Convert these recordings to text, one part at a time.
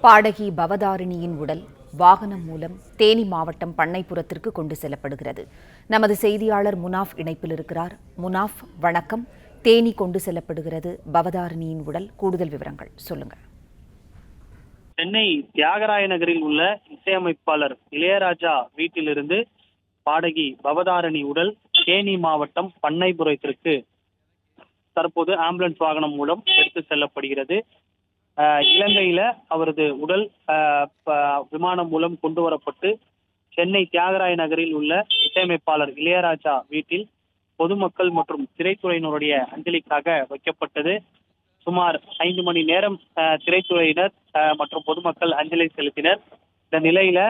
பாடகி பவதாரிணியின் உடல் வாகனம் மூலம் தேனி மாவட்டம் பண்ணைப்புறத்திற்கு கொண்டு செல்லப்படுகிறது. நமது செய்தியாளர் முனாஃப் இணைப்பில் இருக்கிறார். முனாஃப், வணக்கம். தேனி கொண்டு செல்லப்படுகிறது பவதாரிணியின் உடல், கூடுதல் விவரங்கள் சொல்லுங்க. சென்னை தியாகராய நகரில் உள்ள இசையமைப்பாளர் இளையராஜா வீட்டிலிருந்து பாடகி பவதாரிணி உடல் தேனி மாவட்டம் பண்ணைப்புறத்திற்கு தற்போது ஆம்புலன்ஸ் வாகனம் மூலம் எடுத்து செல்லப்படுகிறது. இலங்கையில அவரது உடல் விமானம் மூலம் கொண்டு வரப்பட்டு சென்னை தியாகராய நகரில் உள்ள இசையமைப்பாளர் இளையராஜா வீட்டில் பொதுமக்கள் மற்றும் திரைத்துறையினருடைய அஞ்சலிக்காக வைக்கப்பட்டது. சுமார் 5 மணி நேரம் திரைத்துறையினர் மற்றும் பொதுமக்கள் அஞ்சலி செலுத்தினர். இந்த நிலையில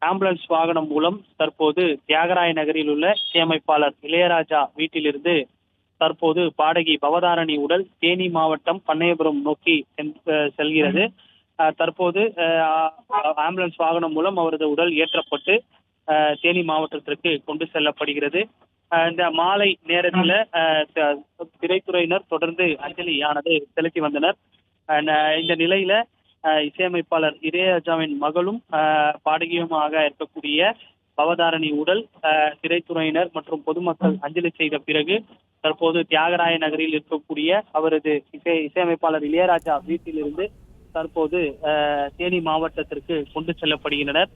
ஆம்புலன்ஸ் வாகனம் மூலம் தற்போது தியாகராய நகரில் உள்ள இசையமைப்பாளர் இளையராஜா வீட்டிலிருந்து தற்போது பாடகி பவதாரிணி உடல் தேனி மாவட்டம் பண்ணையபுரம் நோக்கி செல்கிறது. தற்போது ஆம்புலன்ஸ் வாகனம் மூலம் அவரது உடல் ஏற்றப்பட்டு தேனி மாவட்டத்திற்கு கொண்டு செல்லப்படுகிறது. இந்த மாலை நேரத்தில் திரைத்துறையினர் தொடர்ந்து அஞ்சலியானது செலுத்தி வந்தனர். இந்த நிலையில இசையமைப்பாளர் இளையராஜாவின் மகளும் பாடகியுமாக இருக்கக்கூடிய பவதாரிணி உடல் திரைத்துறையினர் மற்றும் பொதுமக்கள் அஞ்சலி செய்த பிறகு தற்போது தியாகராய நகரில் இருக்கக்கூடிய அவரது இசையமைப்பாளர் இளையராஜா வீட்டிலிருந்து தற்போது தேனி மாவட்டத்திற்கு கொண்டு செல்லப்படுகின்றனர்.